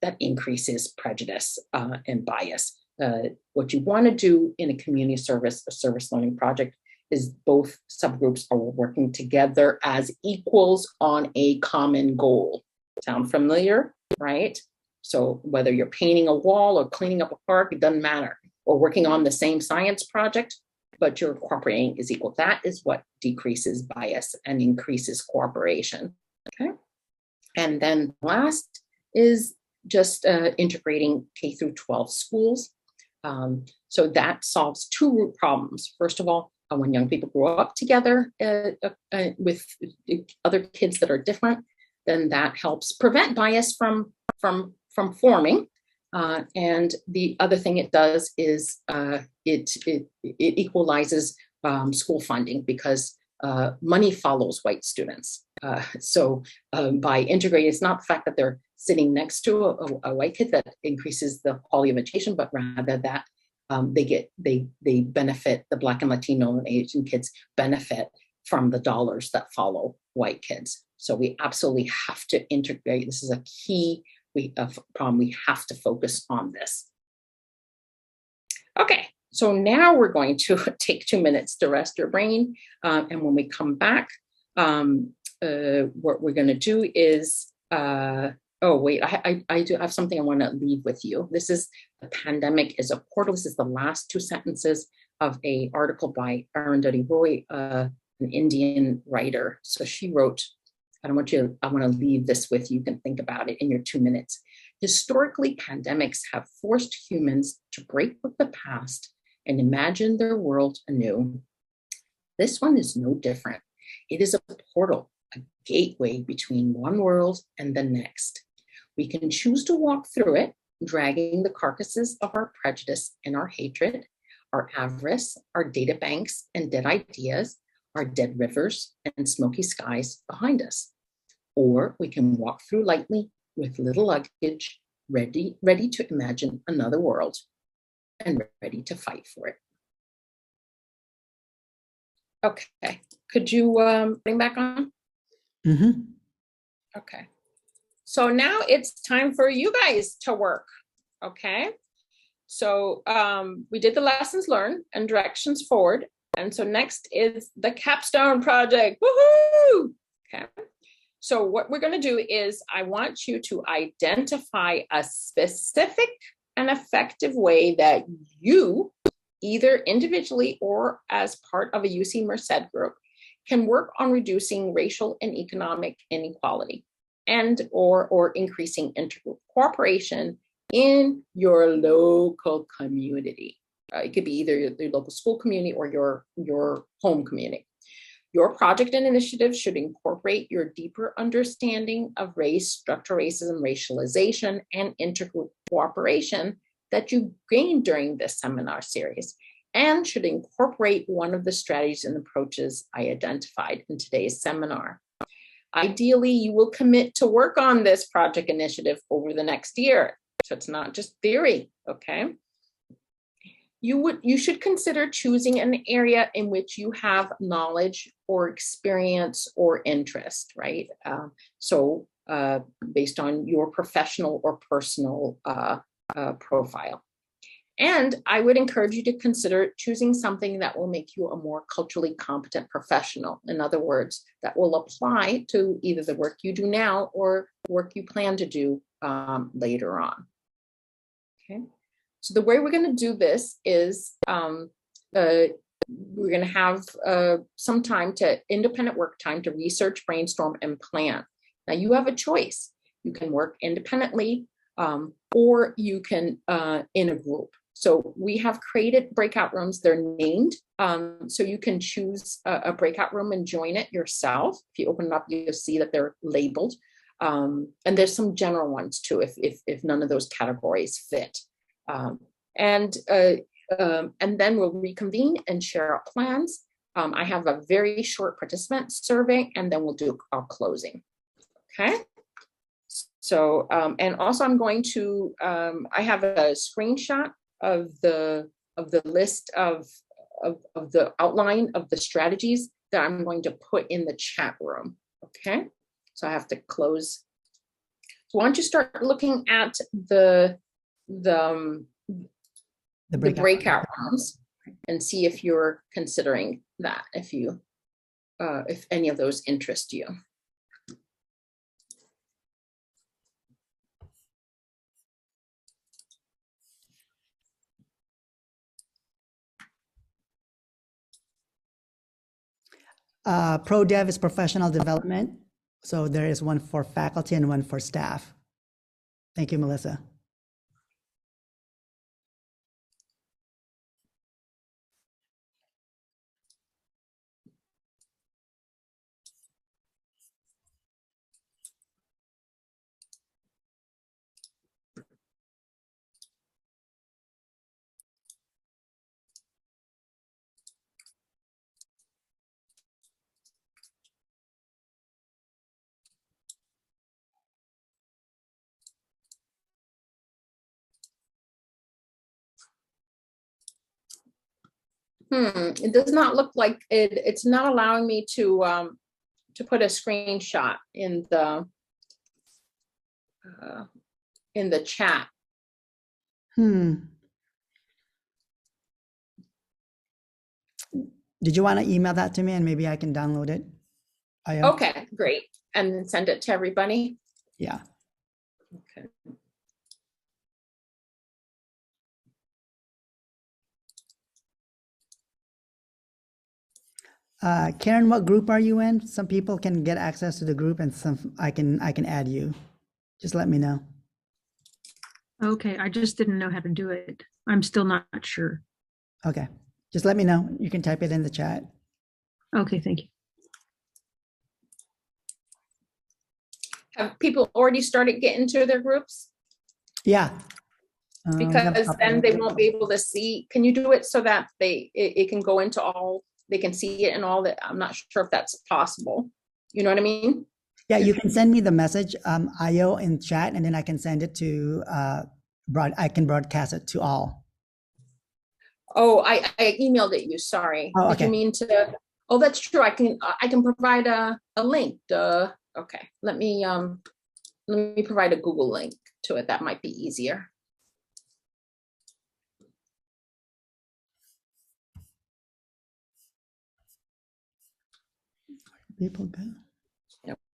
that increases prejudice and bias. What you want to do in a community service or service learning project is both subgroups are working together as equals on a common goal. Sound familiar, right? So whether you're painting a wall or cleaning up a park, it doesn't matter. Or working on the same science project, but you're cooperating is equal. That is what decreases bias and increases cooperation. Okay. And then last is just integrating K through 12 schools. So that solves two root problems. First of all, when young people grow up together with other kids that are different, then that helps prevent bias from forming. And the other thing it does is it equalizes school funding, because money follows white students. So by integrating, it's not the fact that they're sitting next to a white kid that increases the quality of education, but rather that they benefit, the Black and Latino and Asian kids benefit from the dollars that follow white kids. So we absolutely have to integrate. This is a key problem. We have to focus on this. Okay, so now we're going to take 2 minutes to rest your brain. And when we come back, what we're going to do is, I do have something I want to leave with you. This is "The Pandemic is a Portal." This is the last two sentences of an article by Arundhati Roy, an Indian writer. So she wrote, I want to leave this with you. You can think about it in your 2 minutes. "Historically, pandemics have forced humans to break with the past and imagine their world anew. This one is no different. It is a portal, a gateway between one world and the next. We can choose to walk through it, dragging the carcasses of our prejudice and our hatred, our avarice, our data banks and dead ideas, our dead rivers and smoky skies behind us. Or we can walk through lightly with little luggage, ready to imagine another world and ready to fight for it." Okay, could you bring back on? Mm-hmm. Okay, so now it's time for you guys to work. Okay, so we did the lessons learned and directions forward. And so next is the capstone project. Woohoo! Okay. So what we're going to do is I want you to identify a specific and effective way that you, either individually or as part of a UC Merced group, can work on reducing racial and economic inequality and or increasing intergroup cooperation in your local community. It could be either your local school community or your home community. Your project and initiative should incorporate your deeper understanding of race, structural racism, racialization, and intergroup cooperation that you gained during this seminar series, and should incorporate one of the strategies and approaches I identified in today's seminar. Ideally, you will commit to work on this project initiative over the next year. So it's not just theory, okay? You should consider choosing an area in which you have knowledge or experience or interest, right? Based on your professional or personal profile. And I would encourage you to consider choosing something that will make you a more culturally competent professional. In other words, that will apply to either the work you do now or work you plan to do later on. Okay. So the way we're going to do this is we're going to have some time to independent work time to research, brainstorm, and plan. Now you have a choice. You can work independently or you can in a group. So we have created breakout rooms. They're named. So you can choose a breakout room and join it yourself. If you open it up, you'll see that they're labeled. And there's some general ones too, if none of those categories fit. And then we'll reconvene and share our plans. I have a very short participant survey, and then we'll do our closing. Okay. So, and also I'm going to, I have a screenshot of the list of the outline of the strategies that I'm going to put in the chat room. Okay. So I have to close. So why don't you start looking at the breakout rooms and see if you're considering that, if any of those interest you. Pro Dev is professional development. So there is one for faculty and one for staff. Thank you, Melissa. It does not look like it. It's not allowing me to put a screenshot in the chat. Did you want to email that to me and maybe I can download it? Okay, great. And then send it to everybody? Yeah. Okay. Karen, what group are you in? Some people can get access to the group and some I can add you. Just let me know. Okay, I just didn't know how to do it. I'm still not sure. Okay, just let me know. You can type it in the chat. Okay, thank you. Have people already started getting to their groups? Yeah. Because then they won't be able to see. Can you do it so that it can go into all, they can see it and all that? I'm not sure if that's possible. You know what I mean? Yeah, you can send me the message, IO in chat, and then I can send it to, I can broadcast it to all. Oh, I emailed it you, sorry. Oh, okay. Did you mean to, oh, that's true. I can provide a link. Okay, let me provide a Google link to it. That might be easier. People go.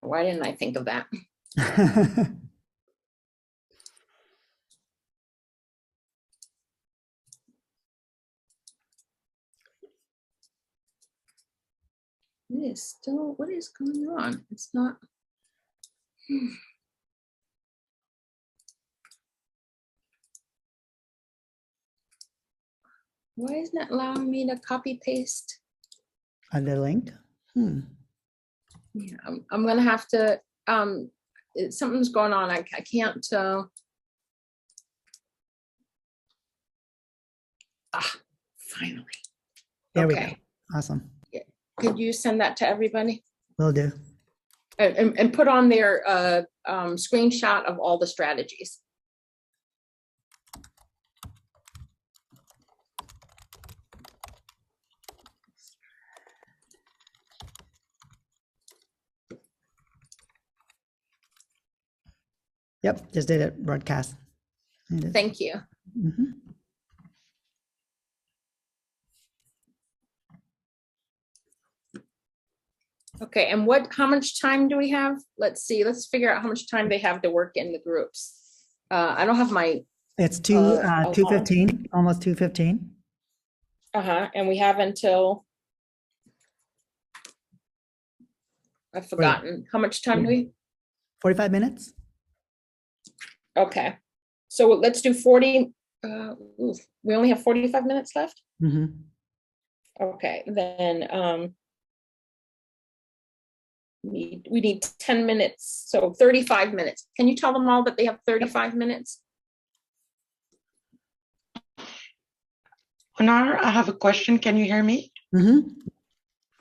Why didn't I think of that? It is still, what is going on? It's not. Why isn't it allowing me to copy paste? On the link? Yeah, I'm gonna have to, something's going on. I can't, finally. There we go. Okay. Awesome. Could you send that to everybody? Will do. And put on their screenshot of all the strategies. Yep, just did it, broadcast. Thank you. Mhm. Okay, and how much time do we have? Let's see, let's figure out how much time they have to work in the groups. I don't have my, It's 2:15, almost 2:15. and we have until, I've forgotten, how much time do we? 45 minutes? Okay, so let's do 40, we only have 45 minutes left? Mm-hmm. Okay, then, we need 10 minutes, so 35 minutes. Can you tell them all that they have 35 minutes? Honar, I have a question. Can you hear me? Mm-hmm.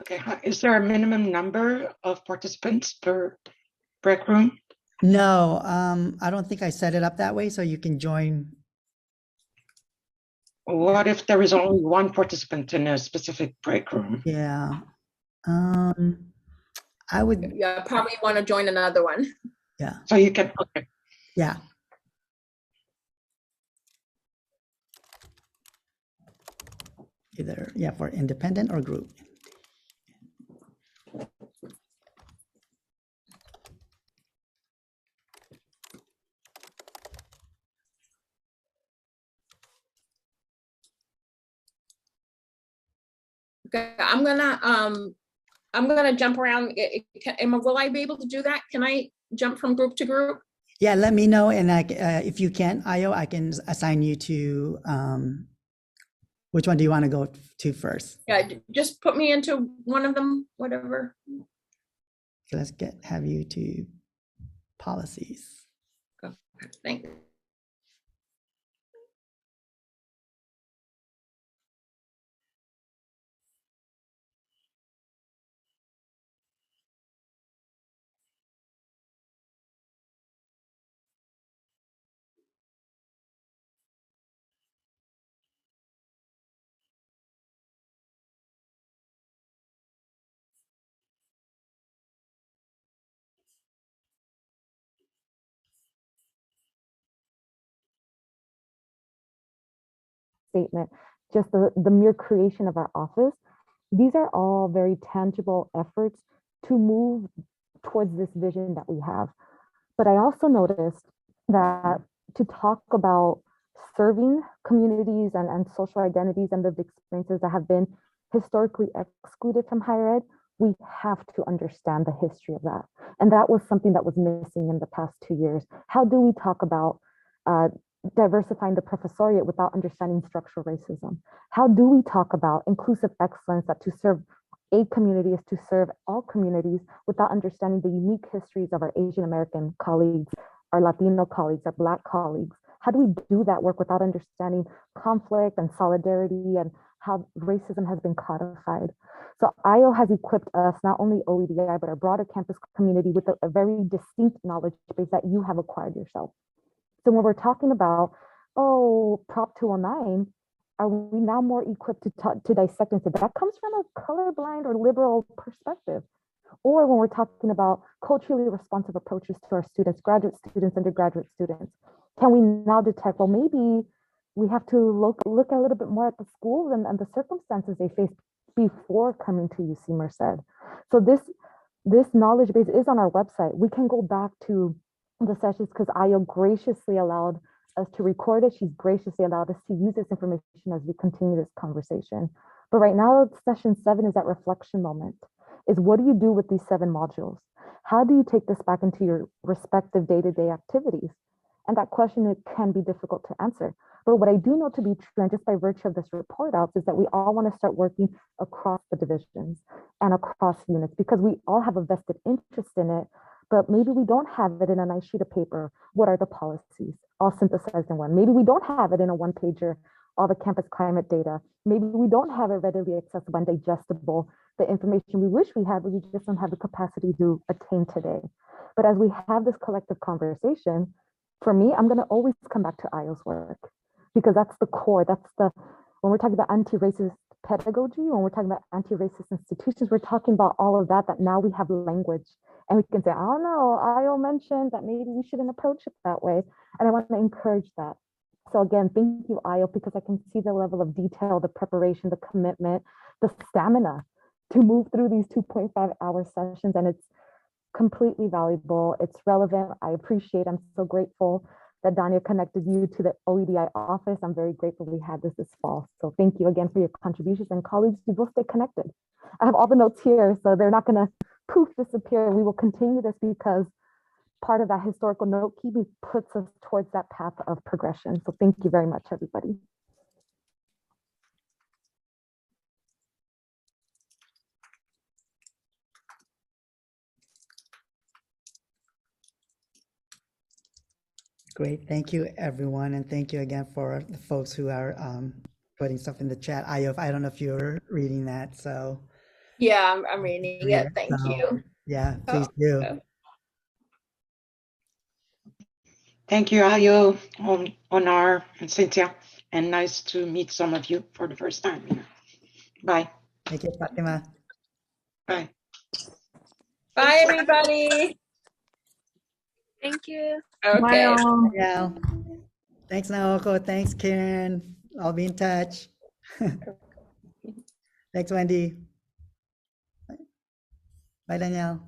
Okay. Is there a minimum number of participants per break room? No, I don't think I set it up that way, so you can join. What if there is only one participant in a specific break room? Yeah. I would, Yeah, probably want to join another one. yeah, So you can, okay. yeah. Either, yeah, for independent or group. Okay, I'm gonna jump around. Will I be able to do that? Can I jump from group to group? Yeah, let me know, and if you can, Io, I can assign you to, which one do you want to go to first? Yeah, just put me into one of them, whatever. So let's have you to policies. Okay, thank you. Statement, just the mere creation of our office, these are all very tangible efforts to move towards this vision that we have. But I also noticed that to talk about serving communities and social identities and lived experiences that have been historically excluded from higher ed, we have to understand the history of that. And that was something that was missing in the past 2 years. How do we talk about diversifying the professoriate without understanding structural racism? How do we talk about inclusive excellence, that to serve a community is to serve all communities, without understanding the unique histories of our Asian American colleagues, our Latino colleagues, our Black colleagues? How do we do that work without understanding conflict and solidarity and how racism has been codified? So IO has equipped us, not only OEDI, but our broader campus community, with a very distinct knowledge base that you have acquired yourself. So when we're talking about, oh, Prop 209, are we now more equipped to dissect and say that comes from a colorblind or liberal perspective? Or when we're talking about culturally responsive approaches to our students, graduate students, undergraduate students, can we now detect, well, maybe we have to look a little bit more at the schools and the circumstances they faced before coming to UC Merced. So this This knowledge base is on our website. We can go back to the sessions because Ayo graciously allowed us to record it. She's graciously allowed us to use this information as we continue this conversation. But right now, session 7 is that reflection moment, is what do you do with these 7 modules? How do you take this back into your respective day-to-day activities? And that question, it can be difficult to answer. But what I do know to be true, and just by virtue of this report out, is that we all want to start working across the divisions and across units because we all have a vested interest in it, but maybe we don't have it in a nice sheet of paper. What are the policies? All synthesized in one. Maybe we don't have it in a one-pager, all the campus climate data. Maybe we don't have it readily accessible and digestible, the information we wish we had, but we just don't have the capacity to attain today. But as we have this collective conversation, for me, I'm going to always come back to Ayo's work because that's the core. That's when we're talking about anti-racist pedagogy, when we're talking about anti-racist institutions, we're talking about all of that now we have language and we can say, oh no, Ayo mentioned that maybe we shouldn't approach it that way. And I want to encourage that. So again, thank you, Ayo, because I can see the level of detail, the preparation, the commitment, the stamina to move through these 2.5-hour sessions. And it's completely valuable. It's relevant. I appreciate, I'm so grateful that Danya connected you to the OEDI office. I'm very grateful we had this fall. So thank you again for your contributions, and colleagues, you will stay connected. I have all the notes here, so they're not gonna poof disappear. We will continue this because part of that historical note keeping puts us towards that path of progression. So thank you very much, everybody. Great. Thank you, everyone. And thank you again for the folks who are putting stuff in the chat. Ayo, I don't know if you're reading that, so. Yeah, I'm reading it. Thank you. Yeah, please do. Oh. Thank you, Ayo, Onar, and Cynthia. And nice to meet some of you for the first time. Bye. Thank you, Fatima. Bye. Bye, everybody. Thank you. Okay. Bye all. Yeah. Thanks, Naoko. Thanks, Karen. I'll be in touch. Thanks, Wendy. Bye, Danielle.